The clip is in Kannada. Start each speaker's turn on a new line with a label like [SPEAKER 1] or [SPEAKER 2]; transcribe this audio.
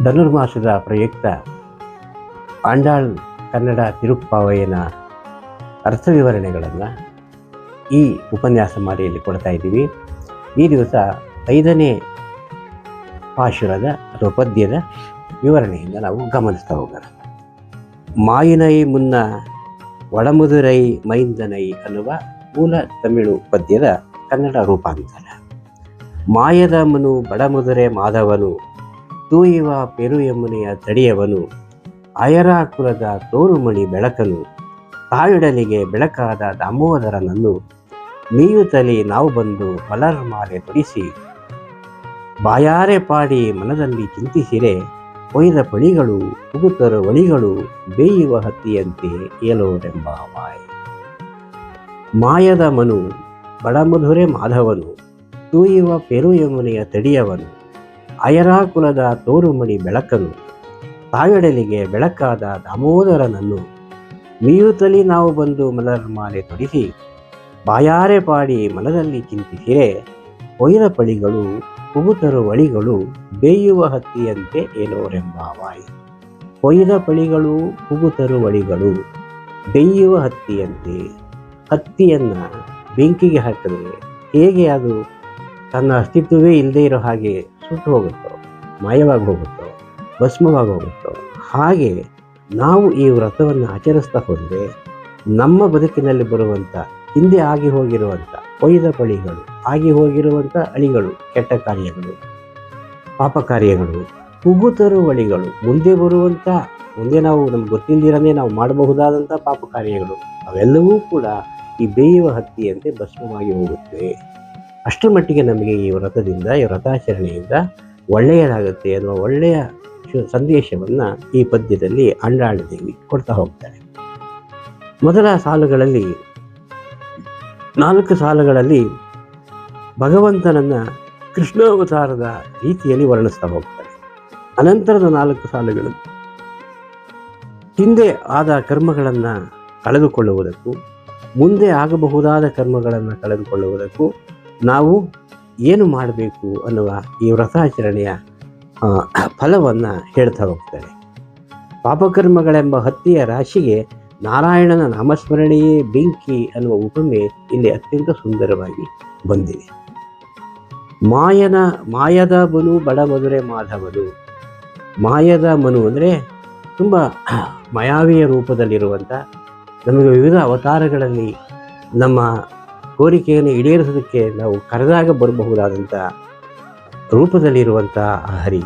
[SPEAKER 1] ಧನುರ್ಮಾಸದ ಪ್ರಯುಕ್ತ ಆಂಡಾಳ್ ಕನ್ನಡ ತಿರುಪ್ಪಾವಯ್ಯನ ಅರ್ಥ ವಿವರಣೆಗಳನ್ನು ಈ ಉಪನ್ಯಾಸ ಮಾಲೆಯಲ್ಲಿ ಕೊಡ್ತಾ ಇದ್ದೀವಿ. ಈ ದಿವಸ 5ನೇ ಪಾಶುರದ ಅಥವಾ ಪದ್ಯದ ವಿವರಣೆಯಿಂದ ನಾವು ಗಮನಿಸ್ತಾ ಹೋಗೋಣ. ಮಾಯಿನೈ ಮುನ್ನ ಒಳಮುದುರೈ ಮೈಂದನೈ ಅನ್ನುವ ಮೂಲ ತಮಿಳು ಪದ್ಯದ ಕನ್ನಡ ರೂಪಾಂತರ. ಮಾಯದ ಮನು ಬಡಮುದುರೆ ಮಾಧವನು, ತೂಯುವ ಪೆರು ಯಮುನೆಯ ತಡಿಯವನು, ಅಯರ ಕುಲದ ತೋರುಮಣಿ ಬೆಳಕನು, ತಾವಿಡಲಿಗೆ ಬೆಳಕಾದ ದಾಮೋದರನನ್ನು, ಮೀಯುತ್ತಲಿ ನಾವು ಬಂದು ಮಲರ್ಮಾಲೆ ತೊಡಿಸಿ, ಬಾಯಾರೆ ಪಾಡಿ ಮನದಲ್ಲಿ ಚಿಂತಿಸಿರೆ, ಒಯ್ದ ಪಳಿಗಳು ಉಗುತರು ಒಳಿಗಳು ಬೇಯುವ ಹತ್ತಿಯಂತೆ ಏಲೋರೆಂಬ ಮಾಯ. ಮಾಯದ ಮನು ಬಡಮಧುರೆ ಮಾಧವನು, ತೂಯುವ ಪೆರು ಯಮುನೆಯ ತಡಿಯವನು, ಅಯರಾ ಕುಲದ ತೋರುಮಣಿ ಬೆಳಕನು, ತಾವಿಡಲಿಗೆ ಬೆಳಕಾದ ದಾಮೋದರನನ್ನು, ಮೀಯುತ್ತಲಿ ನಾವು ಬಂದು ಮಲರ್ಮಾಲೆ ತೊಡಿಸಿ, ಬಾಯಾರೆ ಪಾಡಿ ಮನದಲ್ಲಿ ಚಿಂತಿಸಿರೆ, ಒಯ್ದ ಪಳಿಗಳು ಉಗುತರು ಒಳಿಗಳು ಬೇಯುವ ಹತ್ತಿಯಂತೆ ಏನೋರೆಂಬ ವಾಯ್. ಒಯ್ದ ಪಳಿಗಳು ಉಗುತರು ಒಳಿಗಳು ಬೇಯುವ ಹತ್ತಿಯಂತೆ. ಹತ್ತಿಯನ್ನು ಬೆಂಕಿಗೆ ಹಾಕಿದ್ರೆ ಹೇಗೆ ಅದು ತನ್ನ ಅಸ್ತಿತ್ವವೇ ಇಲ್ಲದೆ ಇರೋ ಹಾಗೆ ಸುಟ್ಟು ಹೋಗುತ್ತೋ, ಮಾಯವಾಗಿ ಹೋಗುತ್ತೋ, ಭಸ್ಮವಾಗಿ ಹೋಗುತ್ತೋ, ಹಾಗೆ ನಾವು ಈ ವ್ರತವನ್ನು ಆಚರಿಸ್ತಾ ಹೋದರೆ ನಮ್ಮ ಬದುಕಿನಲ್ಲಿ ಬರುವಂಥ ಹಿಂದೆ ಆಗಿ ಹೋಗಿರುವಂಥ ಒಯ್ದ ಪಳಿಗಳು, ಆಗಿ ಹೋಗಿರುವಂಥ ಅಳಿಗಳು, ಕೆಟ್ಟ ಕಾರ್ಯಗಳು, ಪಾಪ ಕಾರ್ಯಗಳು, ಉಗುತರು ಒಳಿಗಳು, ಮುಂದೆ ಬರುವಂಥ ಮುಂದೆ ನಾವು ನಮ್ಗೆ ಗೊತ್ತಿಲ್ಲದಿರನೇ ನಾವು ಮಾಡಬಹುದಾದಂಥ ಪಾಪ ಕಾರ್ಯಗಳು, ಅವೆಲ್ಲವೂ ಕೂಡ ಈ ಬೇಯುವ ಹತ್ತಿಯಂತೆ ಭಸ್ಮವಾಗಿ ಹೋಗುತ್ತವೆ. ಅಷ್ಟರ ಮಟ್ಟಿಗೆ ನಮಗೆ ಈ ವ್ರತದಿಂದ, ಈ ವ್ರತಾಚರಣೆಯಿಂದ ಒಳ್ಳೆಯದಾಗುತ್ತೆ ಅನ್ನುವ ಒಳ್ಳೆಯ ಸಂದೇಶವನ್ನು ಈ ಪದ್ಯದಲ್ಲಿ ಆಂಡಾಳ್ ದೇವಿ ಕೊಡ್ತಾ ಹೋಗ್ತಾರೆ. ಮೊದಲ ಸಾಲುಗಳಲ್ಲಿ 4 ಸಾಲುಗಳಲ್ಲಿ ಭಗವಂತನನ್ನು ಕೃಷ್ಣಾವತಾರದ ರೀತಿಯಲ್ಲಿ ವರ್ಣಿಸ್ತಾ ಹೋಗ್ತಾರೆ. ಅನಂತರದ 4 ಸಾಲುಗಳು ಹಿಂದೆ ಆದ ಕರ್ಮಗಳನ್ನು ಕಳೆದುಕೊಳ್ಳುವುದಕ್ಕೂ, ಮುಂದೆ ಆಗಬಹುದಾದ ಕರ್ಮಗಳನ್ನು ಕಳೆದುಕೊಳ್ಳುವುದಕ್ಕೂ ನಾವು ಏನು ಮಾಡಬೇಕು ಅನ್ನುವ ಈ ವ್ರತಾಚರಣೆಯ ಫಲವನ್ನು ಹೇಳ್ತಾ ಹೋಗ್ತಾರೆ. ಪಾಪಕರ್ಮಗಳೆಂಬ ಹತ್ತಿಯ ರಾಶಿಗೆ ನಾರಾಯಣನ ನಾಮಸ್ಮರಣೆಯೇ ಬೆಂಕಿ ಅನ್ನುವ ಉಪಮೆ ಇಲ್ಲಿ ಅತ್ಯಂತ ಸುಂದರವಾಗಿ ಬಂದಿದೆ. ಮಾಯದ ಮನು ಬಡಮಧುರೆ ಮಾಧವನು. ಮಾಯದ ಮನು ಅಂದರೆ ತುಂಬ ಮಾಯಾವಿಯ ರೂಪದಲ್ಲಿರುವಂಥ, ನಮಗೆ ವಿವಿಧ ಅವತಾರಗಳಲ್ಲಿ ನಮ್ಮ ಕೋರಿಕೆಯನ್ನು ಈಡೇರಿಸೋದಕ್ಕೆ ನಾವು ಕರೆದಾಗ ಬರಬಹುದಾದಂಥ ರೂಪದಲ್ಲಿರುವಂಥ ಹರಿ